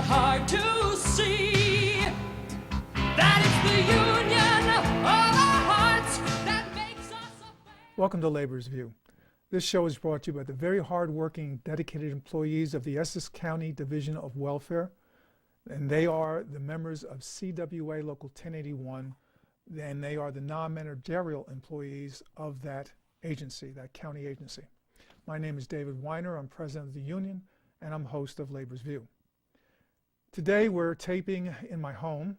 hard to see that it's the union of our hearts that makes us a Welcome to Labor's View. This show is brought to you by the very hard-working, dedicated employees of the Essex County Division of Welfare, and they are the members of CWA Local 1081, and they are the non-managerial employees of that agency, that county agency. My name is David Weiner. I'm president of the union, and I'm host of Labor's View. Today we're taping in my home,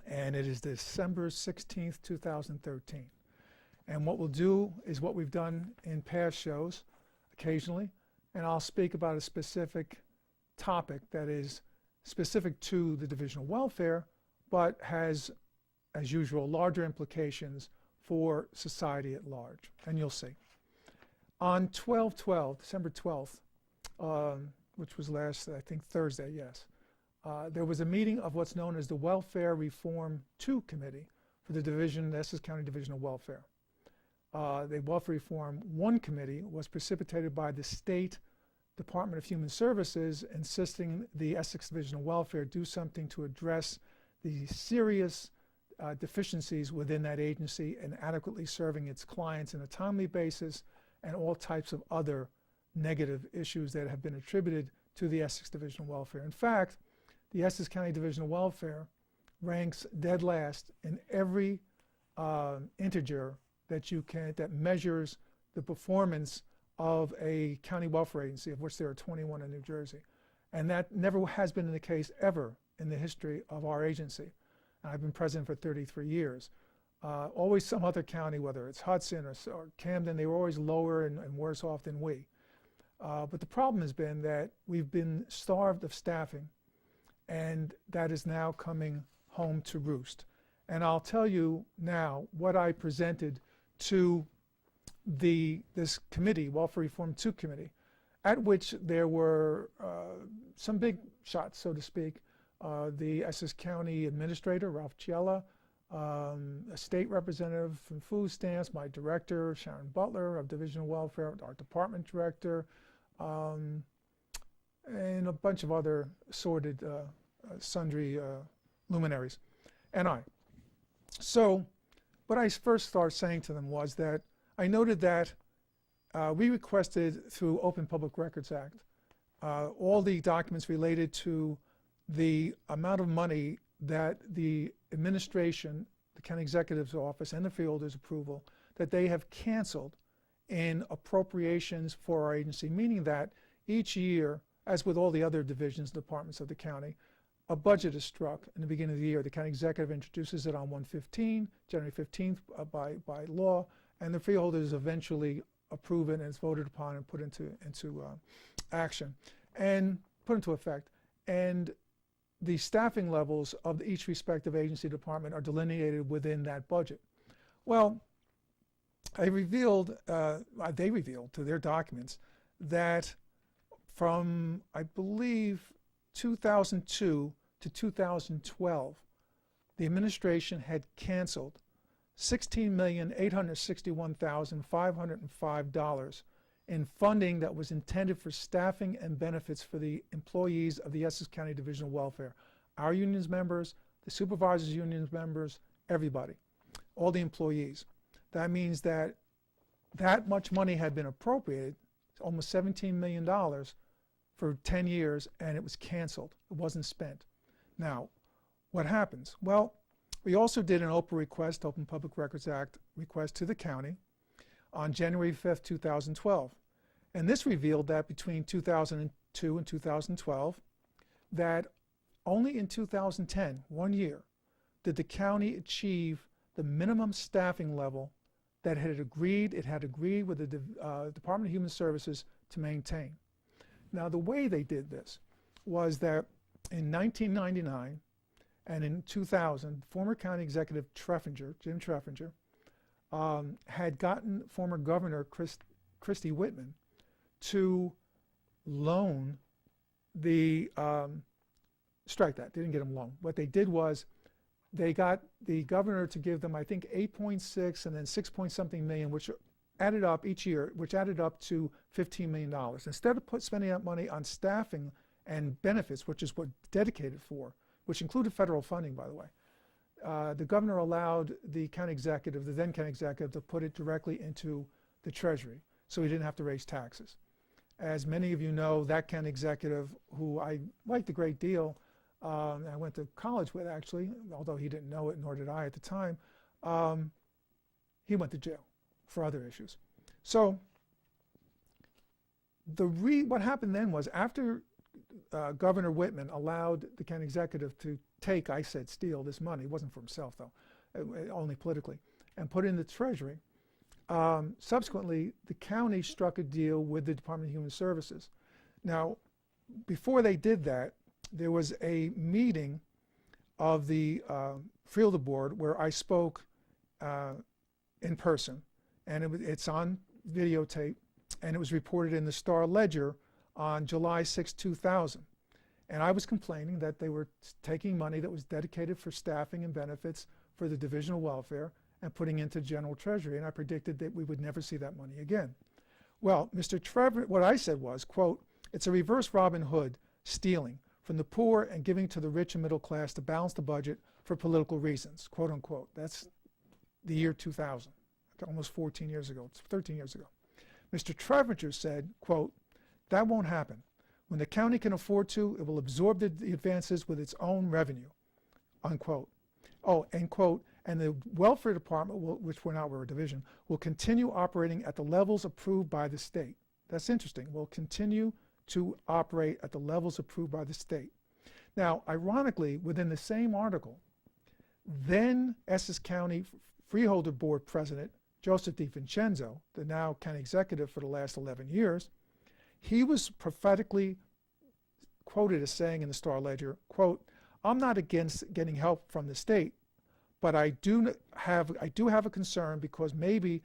and it is December 16th, 2013. And what we'll do is what we've done in past shows occasionally, and I'll speak about a specific topic that is specific to the Division of Welfare, but has, as usual, larger implications for society at large, and you'll see. On 12/12, December 12th, which was last, I think, Thursday, yes, there was a meeting of what's known as the Welfare Reform 2 Committee for the Division, the Essex County Division of Welfare. The Welfare Reform 1 Committee was precipitated by the State Department of Human Services insisting the Essex Division of Welfare do something to address the serious deficiencies within that agency and adequately serving its clients on a timely basis and all types of other negative issues that have been attributed to the Essex Division of Welfare. In fact, the Essex County Division of Welfare ranks dead last in every integer that measures the performance of a county welfare agency, of which there are 21 in New Jersey. And that never has been the case ever in the history of our agency. And I've been president for 33 years. Always some other county, whether it's Hudson or Camden, they were always lower and worse off than we. But the problem has been that we've been starved of staffing, and that is now coming home to roost. And I'll tell you now what I presented to this committee, Welfare Reform 2 Committee, at which there were some big shots, so to speak. The Essex County Administrator, Ralph Ciella, a state representative from food stamps, my director, Sharon Butler of Division of Welfare, our department director, and a bunch of other assorted, sundry luminaries, and I. So what I first started saying to them was that I noted that we requested through Open Public Records Act all the documents related to the amount of money that the administration, the county executive's office, and the freeholders' approval, that they have canceled in appropriations for our agency, meaning that each year, as with all the other divisions, departments of the county, a budget is struck in the beginning of the year. The county executive introduces it on 1/15, January 15th by law, and the freeholders eventually approve it, and it's voted upon and put into action and put into effect. And the staffing levels of each respective agency department are delineated within that budget. Well, they revealed to their documents that from, I believe, 2002 to 2012, the administration had canceled $16,861,505 in funding that was intended for staffing and benefits for the employees of the Essex County Division of Welfare. Our union's members, the supervisors' union's members, everybody, all the employees. That means that that much money had been appropriated, almost $17 million for 10 years, and it was canceled. It wasn't spent. Now, what happens? Well, we also did an OPRA request, Open Public Records Act request to the county on January 5th, 2012. And this revealed that between 2002 and 2012, that only in 2010, 1 year, did the county achieve the minimum staffing level that it had agreed with the Department of Human Services to maintain. Now, the way they did this was that in 1999 and in 2000, former county executive Jim Treffinger, had gotten former Governor Christy Whitman to loan the, strike that, they didn't get him loan. What they did was they got the governor to give them, I think, 8.6 and then 6 point something million, which added up each year, which added up to $15 million. Instead of spending that money on staffing and benefits, which is what dedicated for, which included federal funding, by the way. The governor allowed the county executive, the then county executive, to put it directly into the treasury, so he didn't have to raise taxes. As many of you know, that county executive, who I liked a great deal, I went to college with actually, although he didn't know it, nor did I at the time, he went to jail for other issues. So what happened then was, after Governor Whitman allowed the county executive to take, I said steal, this money, it wasn't for himself though, only politically, and put it in the treasury. Subsequently, the county struck a deal with the Department of Human Services. Now, before they did that, there was a meeting of the Fielder Board where I spoke in person, and it's on videotape, and it was reported in the Star Ledger on July 6, 2000. And I was complaining that they were taking money that was dedicated for staffing and benefits for the Division of Welfare and putting into general treasury, and I predicted that we would never see that money again. Well, Mr. Trevor, what I said was, quote, "It's a reverse Robin Hood stealing from the poor and giving to the rich and middle class to balance the budget for political reasons," quote unquote. That's the year 2000, almost 14 years ago, 13 years ago. Mr. Trevinger said, quote, "That won't happen. When the county can afford to, it will absorb the advances with its own revenue," unquote. Oh, and quote, "And the welfare department, which we're a division, will continue operating at the levels approved by the state." That's interesting. Will continue to operate at the levels approved by the state. Now, ironically, within the same article, then Essex County Freeholder Board President Joseph DiVincenzo, the now county executive for the last 11 years, he was prophetically quoted as saying in the Star Ledger, quote, "I'm not against getting help from the state, but I do have a concern because maybe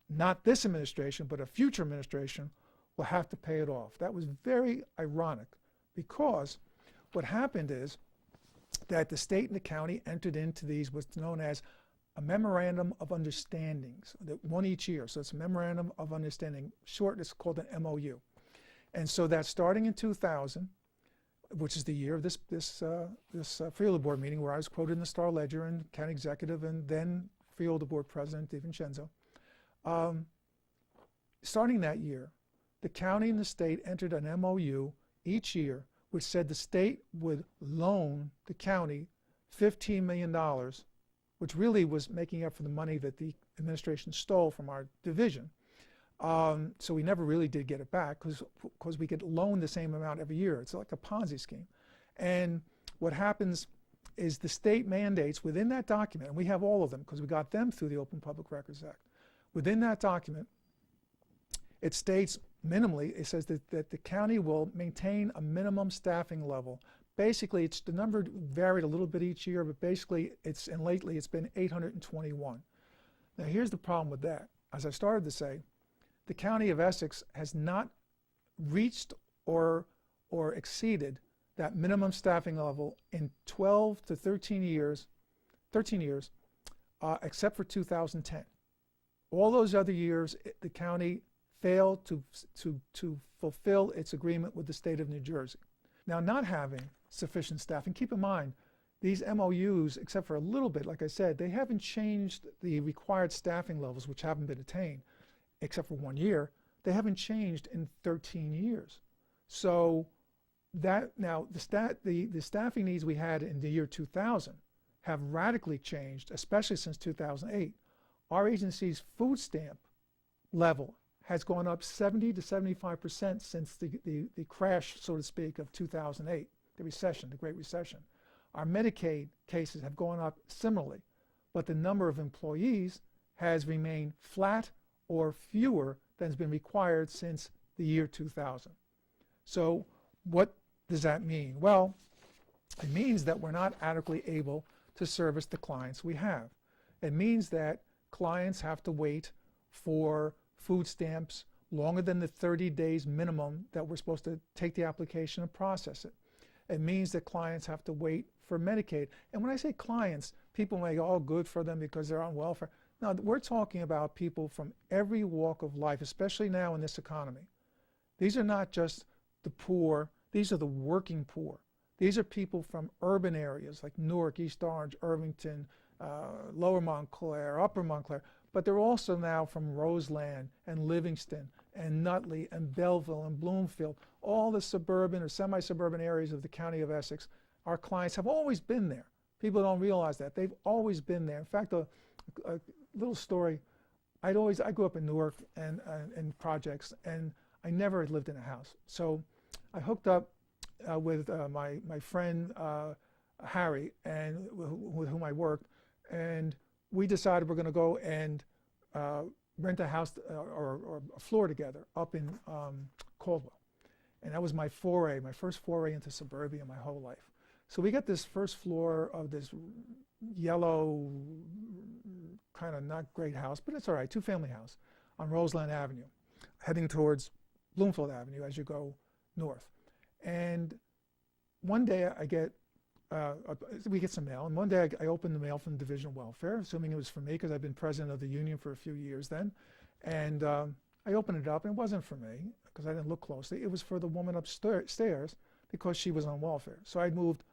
not this administration, but a future administration will have to pay it off." That was very ironic, because what happened is that the state and the county entered into these, what's known as a memorandum of understandings, one each year. So it's a memorandum of understanding. Short, it's called an MOU. And so that starting in 2000, which is the year of this Fielder Board meeting where I was quoted in the Star Ledger, and county executive and then Fielder Board President DiVincenzo, starting that year, the county and the state entered an MOU each year which said the state would loan the county $15 million, which really was making up for the money that the administration stole from our division. So we never really did get it back because we get loaned the same amount every year. It's like a Ponzi scheme. And what happens is the state mandates within that document, and we have all of them because we got them through the Open Public Records Act. Within that document, it states minimally, it says that the county will maintain a minimum staffing level. Basically, the number varied a little bit each year, but basically, lately it's been 821. Now, here's the problem with that. As I started to say, the county of Essex has not reached or exceeded that minimum staffing level in 12 to 13 years, except for 2010. All those other years, the county failed to fulfill its agreement with the state of New Jersey. Now, not having sufficient staffing, keep in mind, these MOUs, except for a little bit, like I said, they haven't changed the required staffing levels, which haven't been attained, except for 1 year. They haven't changed in 13 years. So that now the staffing needs we had in the year 2000 have radically changed, especially since 2008. Our agency's food stamp level has gone up 70 to 75% since the crash, so to speak, of 2008, the recession, the Great Recession. Our Medicaid cases have gone up similarly, but the number of employees has remained flat or fewer than has been required since the year 2000. So what does that mean? Well, it means that we're not adequately able to service the clients we have. It means that clients have to wait for food stamps longer than the 30 days minimum that we're supposed to take the application and process it. It means that clients have to wait for Medicaid. And when I say clients, people may go, oh, good for them because they're on welfare. No, we're talking about people from every walk of life, especially now in this economy. These are not just the poor These are the working poor. These are people from urban areas like Newark, East Orange, Irvington, Lower Montclair, Upper Montclair, but they're also now from Roseland and Livingston and Nutley and Belleville and Bloomfield, all the suburban or semi-suburban areas of the County of Essex. Our clients have always been there. People don't realize that. They've always been there. In fact, a little story, I grew up in Newark and in projects, and I never had lived in a house. So I hooked up with my friend Harry, and with whom I worked, and we decided we're going to go and rent a house or a floor together up in Caldwell. And that was my first foray into suburbia my whole life. So we got this first floor of this yellow, kind of not great house, but it's all right, two-family house on Roseland Avenue, heading towards Bloomfield Avenue as you go north. And one day we get some mail, and one day I opened the mail from the Division of Welfare, assuming it was for me because I've been president of the union for a few years then. And I opened it up, and it wasn't for me because I didn't look closely. It was for the woman upstairs because she was on welfare. So I'd moved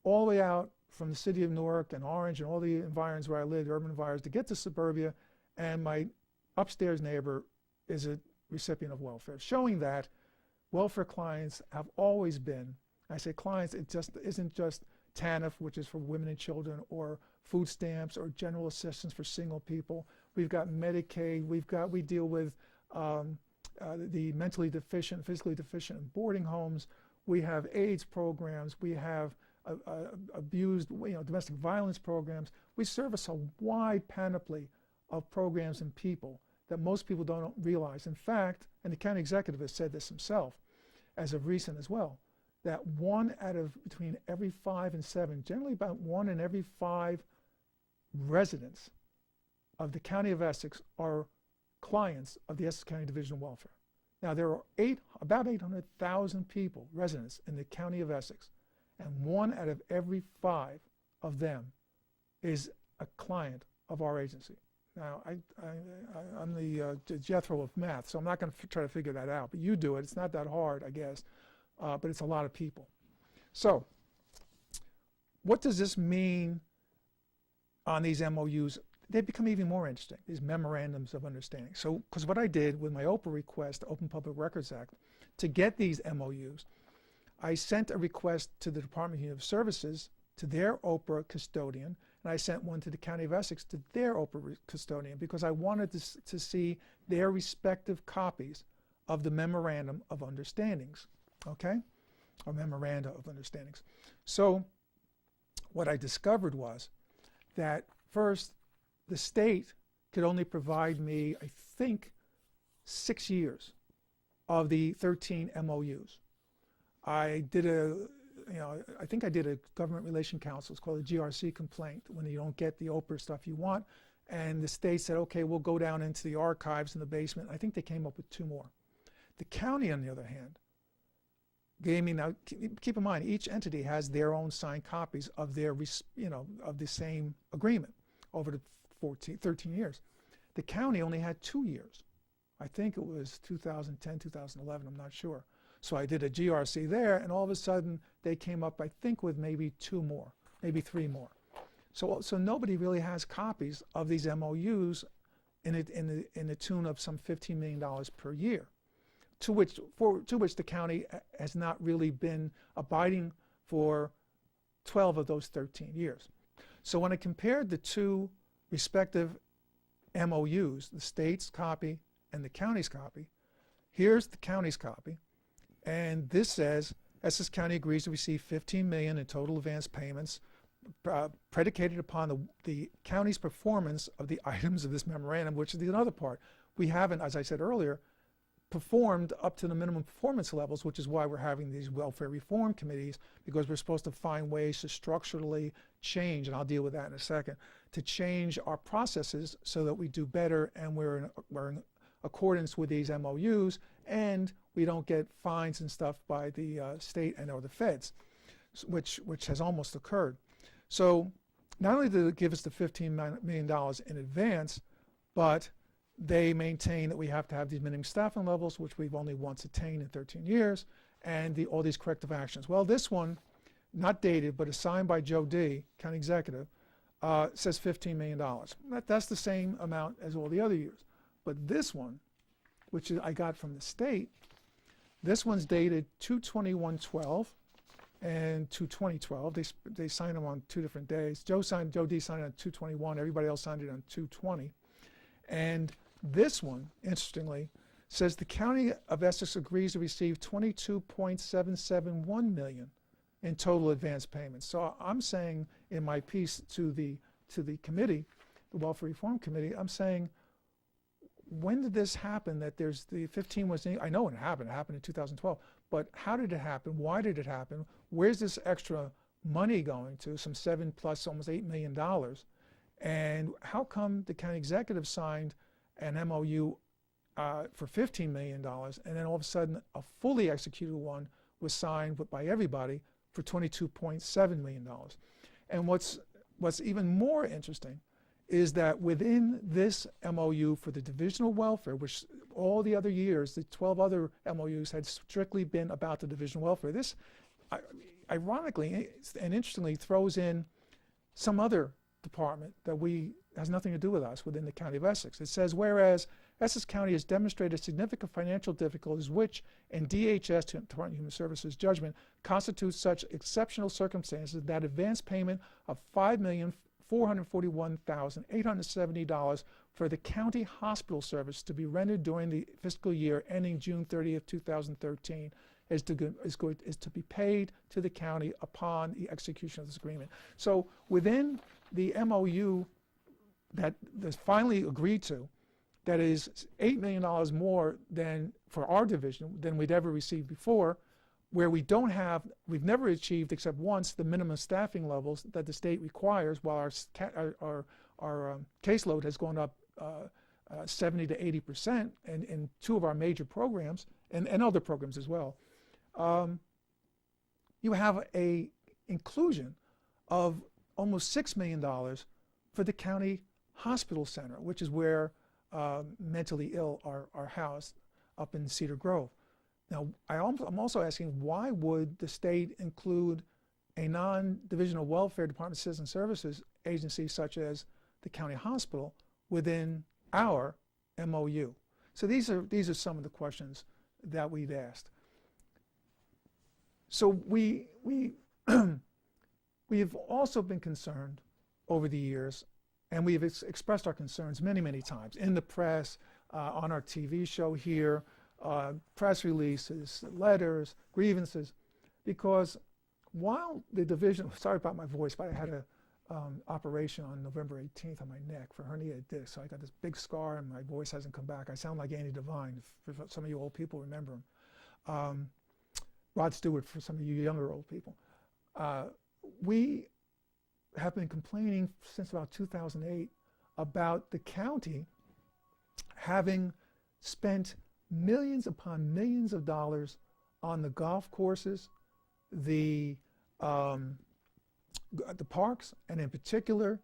all the way out from the city of Newark and Orange and all the environs where I lived, urban environs, to get to suburbia, and my upstairs neighbor is a recipient of welfare, showing that welfare clients have always been, I say clients, it just isn't just TANF, which is for women and children, or food stamps, or general assistance for single people. We've got Medicaid. We deal with the mentally deficient, physically deficient in boarding homes. We have AIDS programs. We have abused, domestic violence programs. We service a wide panoply of programs and people that most people don't realize. In fact, and the county executive has said this himself, as of recent as well, that between every 5 and 7, generally about 1 in every 5 residents of the County of Essex are clients of the Essex County Division of Welfare. Now, there are about 800,000 people, residents in the County of Essex, and 1 out of every 5 of them is a client of our agency. Now, I'm the Jethro of math, so I'm not going to try to figure that out, but you do it. It's not that hard, I guess, but it's a lot of people. So what does this mean on these MOUs? They become even more interesting, these memorandums of understanding. So, because what I did with my OPRA request, the Open Public Records Act, to get these MOUs, I sent a request to the Department of Human Services, to their OPRA custodian, and I sent one to the County of Essex to their OPRA custodian, because I wanted to see their respective copies of the Memorandum of Understandings, okay? Or Memoranda of Understandings. So what I discovered was that first, the state could only provide me, I think, 6 years of the 13 MOUs. I think I did a government relation council, it's called a GRC complaint, when you don't get the OPRA stuff you want. And the state said, okay, we'll go down into the archives in the basement. I think they came up with 2 more. The county, on the other hand, gave me, now keep in mind, each entity has their own signed copies of their, of the same agreement over the 13 years. The county only had 2 years. I think it was 2010, 2011, I'm not sure. So I did a GRC there, and all of a sudden they came up, I think, with maybe 2 more, maybe 3 more. So nobody really has copies of these MOUs in the tune of some $15 million per year, to which the county has not really been abiding for 12 of those 13 years. So when I compared the 2 respective MOUs, the state's copy and the county's copy, here's the county's copy, and this says Essex County agrees to receive $15 million in total advance payments predicated upon the county's performance of the items of this memorandum, which is another part. We haven't, as I said earlier, performed up to the minimum performance levels, which is why we're having these welfare reform committees, because we're supposed to find ways to structurally change, and I'll deal with that in a second, to change our processes so that we do better and we're in accordance with these MOUs, and we don't get fines and stuff by the state and or the feds, which has almost occurred. So not only did it give us the $15 million in advance, but they maintain that we have to have these minimum staffing levels, which we've only once attained in 13 years, and all these corrective actions. Well, this one, not dated, but is signed by Joe D., county executive, says $15 million. That's the same amount as all the other years. But this one, which I got from the state, this one's dated 2/21/12 and 2/20/12. They signed them on 2 different days. Joe D. signed it on 2/21. Everybody else signed it on 2/20. And this one, interestingly, says the County of Essex agrees to receive $22.771 million in total advance payments. So I'm saying in my piece to the committee, the Welfare Reform Committee, I'm saying, when did this happen? That there's the 15 was, I know when it happened in 2012, but how did it happen? Why did it happen? Where's this extra money going to? Some 7 plus almost $8 million. And how come the county executive signed an MOU for $15 million, and then all of a sudden a fully executed one was signed by everybody for $22.7 million? And what's even more interesting is that within this MOU for the divisional welfare, which all the other years, the 12 other MOUs had strictly been about the divisional welfare, this ironically and interestingly throws in some other department that has nothing to do with us within the County of Essex. It says, whereas Essex County has demonstrated significant financial difficulties which, in DHS, Department of Human Services judgment, constitute such exceptional circumstances that advance payment of $5,441,870 for the county hospital service to be rendered during the fiscal year ending June 30th, 2013 is to be paid to the county upon the execution of this agreement. So within the MOU that is finally agreed to, that is $8 million more than for our division than we'd ever received before, where we've never achieved except once the minimum staffing levels that the state requires, while our caseload has gone up 70 to 80% in 2 of our major programs and other programs as well. You have a inclusion of almost $6 million for the county hospital center, which is where mentally ill are housed up in Cedar Grove. Now, I'm also asking, why would the state include a non-divisional welfare department citizen services agency such as the county hospital within our MOU? So these are some of the questions that we've asked. So we have also been concerned over the years, and we've expressed our concerns many, many times in the press, on our TV show here, press releases, letters, grievances, because while the division, sorry about my voice, but I had an operation on November 18th on my neck for herniated disc, so I got this big scar and my voice hasn't come back. I sound like Andy Devine, for some of you old people remember him. Rod Stewart for some of you younger old people. We have been complaining since about 2008 about the county having spent millions upon millions of dollars on the golf courses, the parks, and in particular,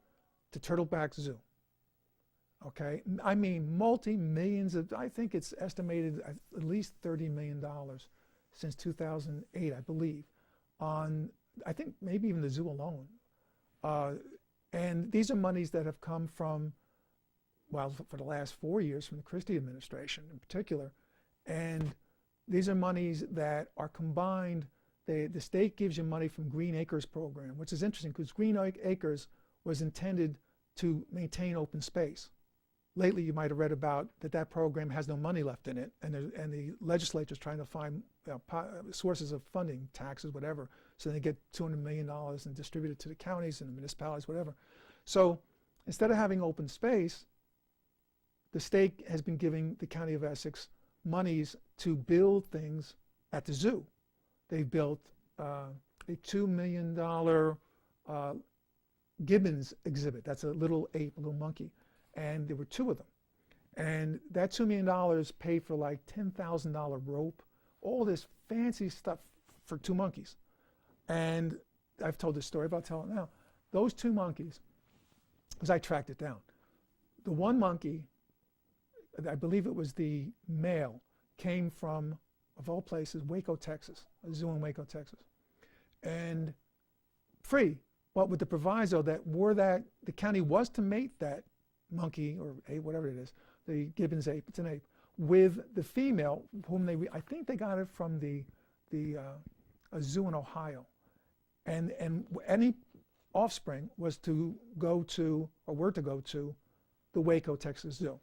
the Turtleback Zoo. Okay, I mean multi-millions of, I think it's estimated at least $30 million since 2008, I believe, on, I think maybe even the zoo alone. And these are monies that have come from, well, for the last 4 years from the Christie administration in particular. And these are monies that are combined. The state gives you money from Green Acres program, which is interesting because Green Acres was intended to maintain open space. Lately, you might have read about that program has no money left in it, and the legislature is trying to find sources of funding, taxes, whatever, so they get $200 million and distribute it to the counties and the municipalities, whatever. So instead of having open space, the state has been giving the County of Essex monies to build things at the zoo. They built a $2 million Gibbons exhibit. That's a little ape, a little monkey. And there were 2 of them. And that $2 million paid for like $10,000 rope, all this fancy stuff for 2 monkeys. And I've told this story, but I'll tell it now. Those 2 monkeys, as I tracked it down, the one monkey, I believe it was the male, came from of all places, Waco, Texas, a zoo in Waco, Texas. And free, but with the proviso that the county was to mate that monkey or ape, whatever it is, the Gibbon's ape, it's an ape, with the female, whom I think they got it from a zoo in Ohio. And any offspring was to go to, or were to go to, the Waco, Texas Zoo.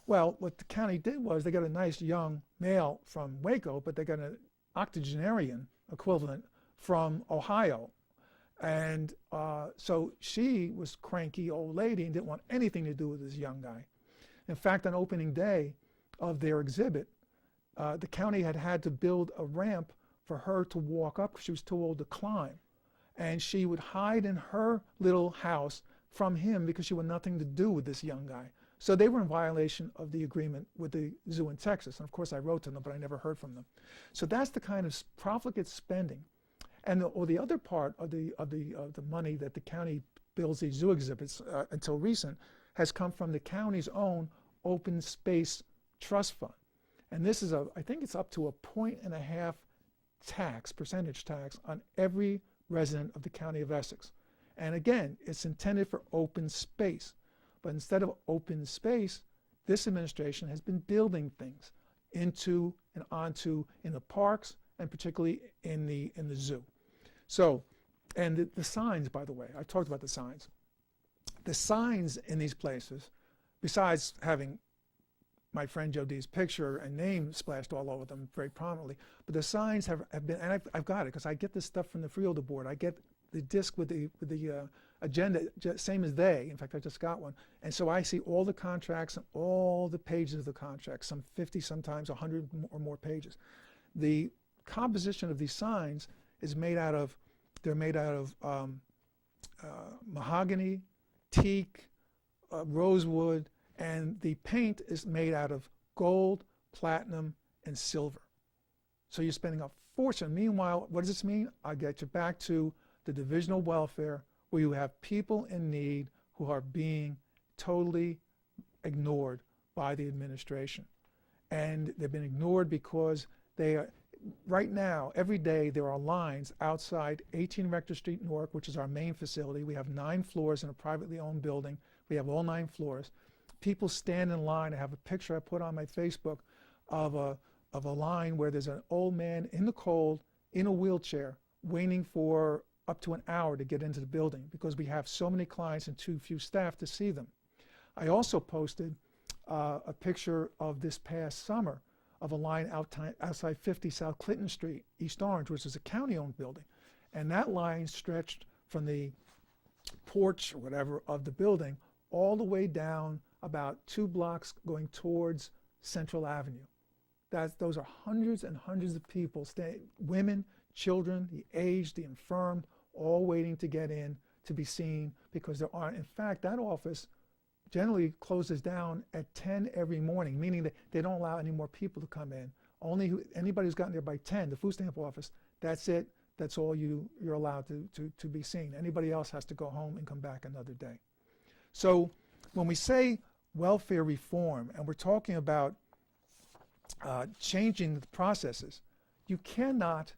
Well, what the county did was they got a nice young male from Waco, but they got an octogenarian equivalent from Ohio. And so she was cranky old lady and didn't want anything to do with this young guy. In fact, on opening day of their exhibit, the county had to build a ramp for her to walk up because she was too old to climb. And she would hide in her little house from him because she wanted nothing to do with this young guy. So they were in violation of the agreement with the zoo in Texas. And of course I wrote to them, but I never heard from them. So that's the kind of profligate spending. And the other part of the money that the county builds these zoo exhibits until recent has come from the county's own open space trust fund. And this is I think it's up to 1.5% percentage tax on every resident of the county of Essex. And again, it's intended for open space. But instead of open space, this administration has been building things into and onto in the parks and particularly in the zoo. So, and the signs, by the way, I talked about the signs. The signs in these places, besides having my friend Joe D's picture and name splashed all over them very prominently, but the signs have been, and I've got it because I get this stuff from the Freeholder Board. I get the disc with the agenda, same as they. In fact, I just got one. And so I see all the contracts and all the pages of the contracts, some 50, sometimes 100 or more pages. The composition of these signs is made out of, they're made out of mahogany, teak, rosewood, and the paint is made out of gold, platinum, and silver. So you're spending a fortune. Meanwhile, what does this mean? I'll get you back to the divisional welfare, where you have people in need who are being totally ignored by the administration. And they've been ignored because they are, right now, every day there are lines outside 18 Rector Street, Newark, which is our main facility. We have 9 floors in a privately owned building. We have all 9 floors. People stand in line. I have a picture I put on my Facebook of a line where there's an old man in the cold, in a wheelchair, waiting for up to an hour to get into the building because we have so many clients and too few staff to see them. I also posted a picture of this past summer of a line outside 50 South Clinton Street, East Orange, which is a county-owned building. And that line stretched from the porch or whatever of the building all the way down about 2 blocks going towards Central Avenue. Those are hundreds and hundreds of people, women, children, the aged, the infirm, all waiting to get in to be seen because there aren't. In fact, that office generally closes down at 10 every morning, meaning that they don't allow any more people to come in. Anybody who's gotten there by 10, the food stamp office, that's it. That's all you're allowed to be seen. Anybody else has to go home and come back another day. So when we say welfare reform and we're talking about changing the processes, you cannot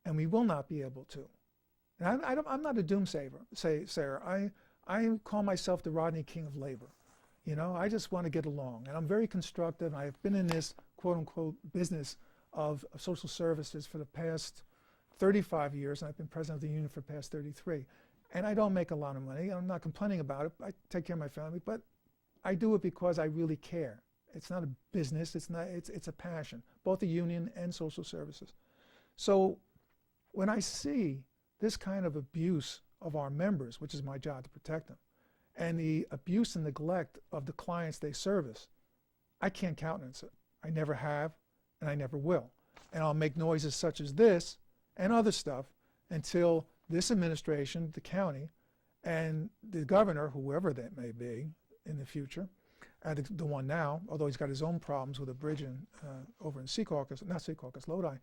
and we will not be able to. And I'm not a doomsayer. I call myself the Rodney King of labor. You know, I just want to get along. And I'm very constructive. I've been in this quote-unquote business of social services for the past 35 years, and I've been president of the union for the past 33. And I don't make a lot of money. I'm not complaining about it. I take care of my family, but I do it because I really care. It's not a business. It's a passion, both the union and social services. So when I see this kind of abuse of our members, which is my job to protect them, and the abuse and neglect of the clients they service, I can't countenance it. I never have, and I never will. And I'll make noises such as this and other stuff until this administration, the county, and the governor, whoever that may be in the future, the one now, although he's got his own problems with a bridge over in Lodi,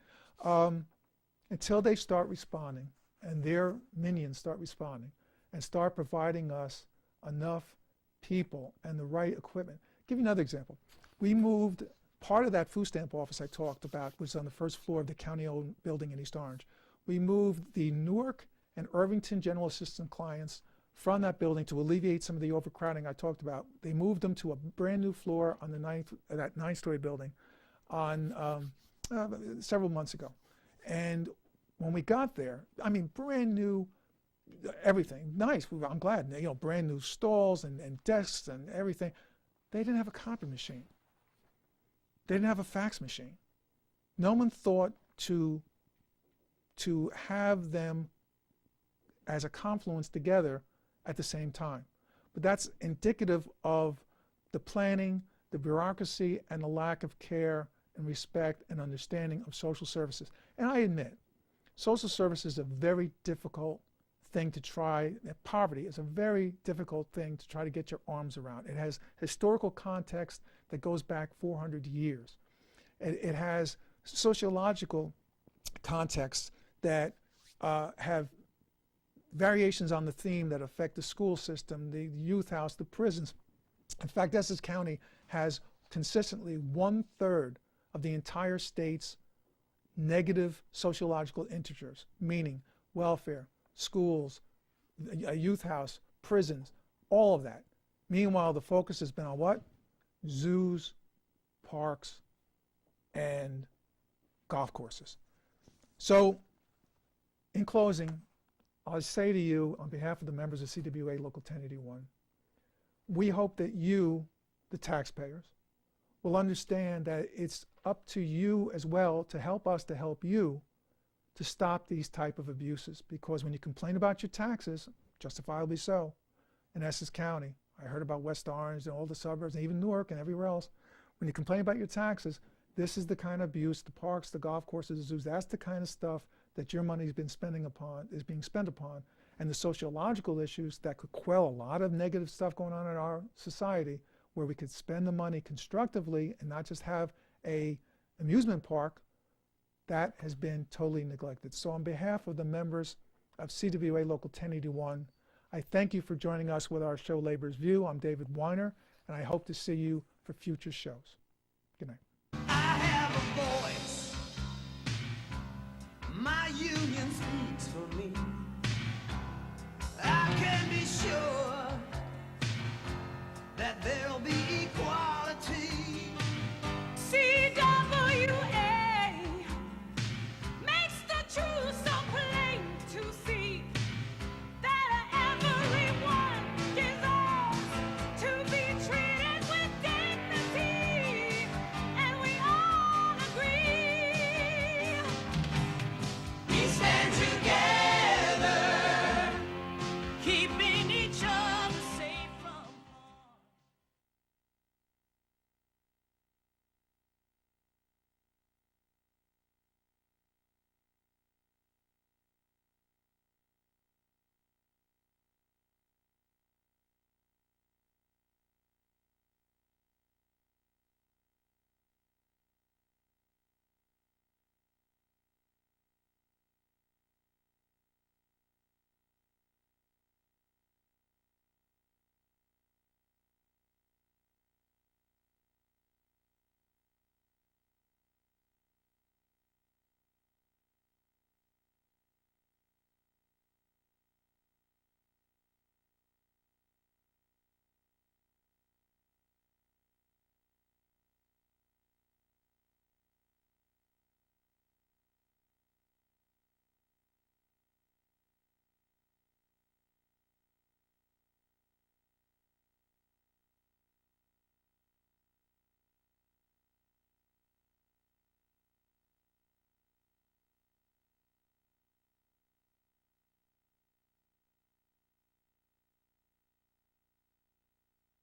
until they start responding and their minions start responding and start providing us enough people and the right equipment. I'll give you another example. We moved part of that food stamp office I talked about was on the first floor of the county-owned building in East Orange. We moved the Newark and Irvington general assistant clients from that building to alleviate some of the overcrowding I talked about. They moved them to a brand new floor on the that 9-story building on several months ago. And when we got there, I mean, brand new, everything, nice, I'm glad, you know, brand new stalls and desks and everything. They didn't have a copy machine. They didn't have a fax machine. No one thought to have them as a confluence together at the same time. But that's indicative of the planning, the bureaucracy, and the lack of care and respect and understanding of social services. And I admit, social services is a very difficult thing to try. Poverty is a very difficult thing to try to get your arms around. It has historical context that goes back 400 years. It has sociological contexts that have variations on the theme that affect the school system, the youth house, the prisons. In fact, Essex County has consistently 1/3 of the entire state's negative sociological integers, meaning welfare, schools, a youth house, prisons, all of that. Meanwhile, the focus has been on what? Zoos, parks, and golf courses. So, in closing, I'll say to you, on behalf of the members of CWA Local 1081, we hope that you, the taxpayers, will understand that it's up to you as well to help us to help you to stop these type of abuses. Because when you complain about your taxes, justifiably so, in Essex County, I heard about West Orange and all the suburbs, and even Newark and everywhere else, when you complain about your taxes, this is the kind of abuse, the parks, the golf courses, the zoos, that's the kind of stuff that your money is being spent upon, and the sociological issues that could quell a lot of negative stuff going on in our society, where we could spend the money constructively and not just have a amusement park, that has been totally neglected. So on behalf of the members of CWA Local 1081, I thank you for joining us with our show Labor's View. I'm David Weiner, and I hope to see you for future shows. Good night. I have a voice. My union speaks for me. I can be sure that there